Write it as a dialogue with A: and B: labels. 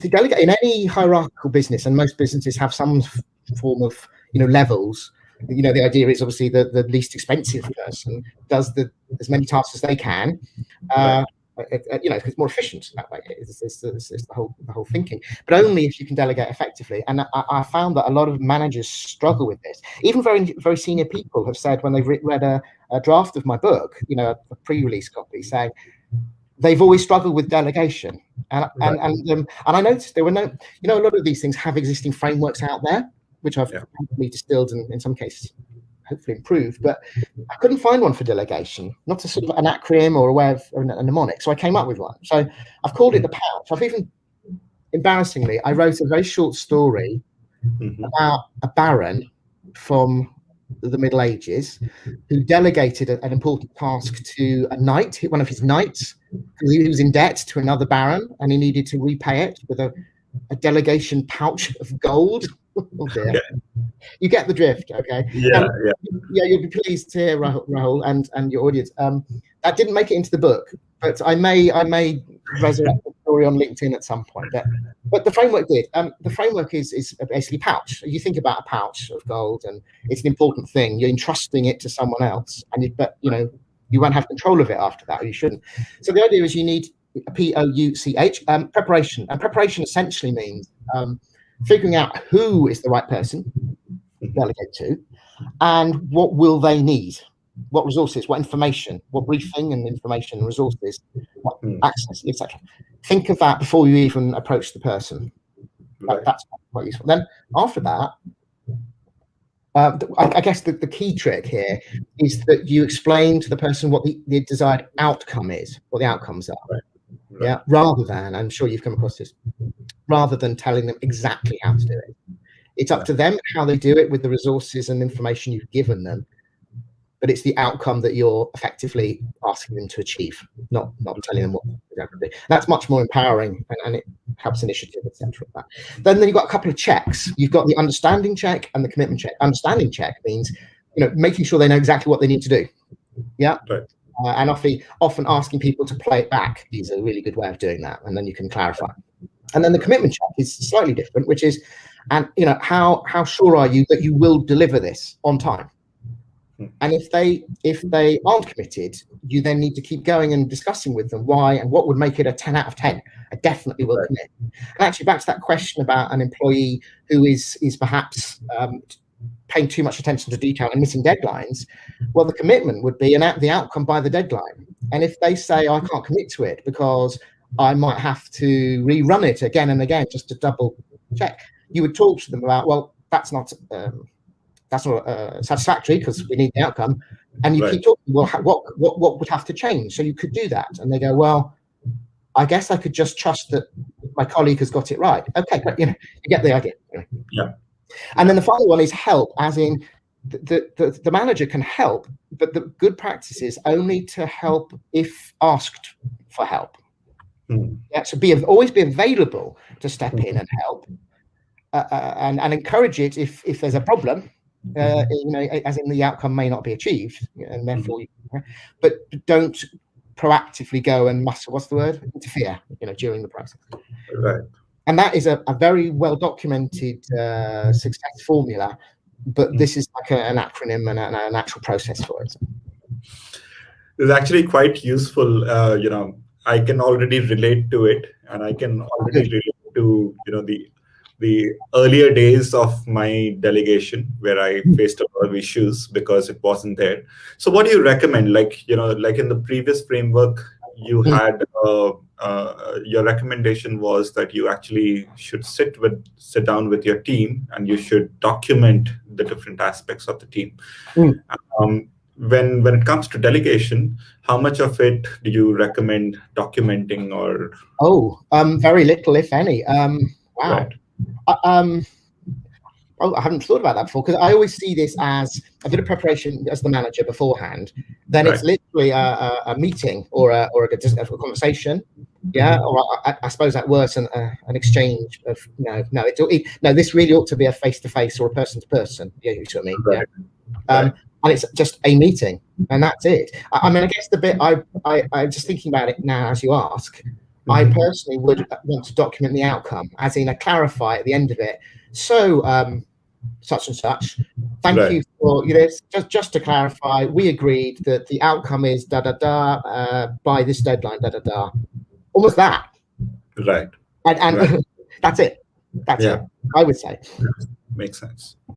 A: to delegate in any hierarchical business, and most businesses have some form of levels. The idea is obviously the least expensive person does as many tasks as they can. It's more efficient that way. It's the whole thinking, but only if you can delegate effectively. And I found that a lot of managers struggle with this. Even very, very senior people have said when they've read a draft of my book, a pre-release copy, saying they've always struggled with delegation. And I noticed there were a lot of these things have existing frameworks out there, which I've probably distilled and in some cases hopefully improved, but I couldn't find one for delegation, not a sort of an acronym or a way of a mnemonic. So I came up with one. So I've called it the pouch. I've even, embarrassingly, I wrote a very short story about a baron from the Middle Ages who delegated an important task to a knight, one of his knights, because he was in debt to another baron and he needed to repay it with a delegation pouch of gold. Oh dear. Okay. You get the drift, okay? Yeah, you'll be pleased to hear, Rahul, and your audience. That didn't make it into the book, but I may resurrect the story on LinkedIn at some point. But the framework did. The framework is basically pouch. You think about a pouch of gold, and it's an important thing. You're entrusting it to someone else, but you won't have control of it after that, or you shouldn't. So the idea is you need a POUCH, preparation, and preparation essentially means figuring out who is the right person to delegate to, and what will they need, what resources, what information, what briefing and information and resources, what access, etc. Think of that before you even approach the person. Right. That's quite useful. Then after that, I guess the key trick here is that you explain to the person what the desired outcome is, what the outcomes are. Right. Right. Yeah, rather than, I'm sure you've come across this, rather than telling them exactly how to do it. It's up to them how they do it with the resources and information you've given them, but it's the outcome that you're effectively asking them to achieve, not telling them what they're going to do. That's much more empowering, and it helps initiative, etc. Then you've got a couple of checks. You've got the understanding check and the commitment check. Understanding check means making sure they know exactly what they need to do. Yeah. Right. And often asking people to play it back is a really good way of doing that, and then you can clarify. And then the commitment check is slightly different, which is, how sure are you that you will deliver this on time? And if they aren't committed, you then need to keep going and discussing with them why and what would make it a 10 out of 10. I definitely will commit. And actually, back to that question about an employee who is perhaps paying too much attention to detail and missing deadlines, well, the commitment would be the outcome by the deadline. And if they say, I can't commit to it because I might have to rerun it again and again just to double check, you would talk to them about, well, that's not satisfactory because we need the outcome. And you keep talking, well, what would have to change? So you could do that. And they go, well, I guess I could just trust that my colleague has got it right. Okay, but you get the idea. Yeah. And then the final one is help, as in the manager can help, but the good practice is only to help if asked for help. Yeah, so always be available to step in and help, and encourage it if there's a problem, as in the outcome may not be achieved, and therefore, but don't proactively go and interfere, during the process. Right. And that is a very well documented success formula, but this is like an acronym and an actual process for it.
B: It's actually quite useful. I can already relate to it, and I can already relate to the earlier days of my delegation where I faced a lot of issues because it wasn't there. So what do you recommend? Like in the previous framework, you had your recommendation was that you actually should sit down with your team and you should document the different aspects of the team. When it comes to delegation, how much of it do you recommend documenting? Or
A: very little, if any. Wow.
B: Right.
A: I haven't thought about that before, because I always see this as a bit of preparation as the manager beforehand. Then it's literally a meeting or a conversation, or I suppose at worse an exchange of this really ought to be a face-to-face or a person-to-person. You know what I mean?
B: Right.
A: Yeah. And it's just a meeting, and that's it. I mean, I guess the bit I'm just thinking about it now as you ask. I personally would want to document the outcome, as in clarify at the end of it. So, such and such, thank you for just to clarify, we agreed that the outcome is da da da by this deadline, da da da. Almost that.
B: Right.
A: And that's it. That's it, I would say.
B: Makes sense.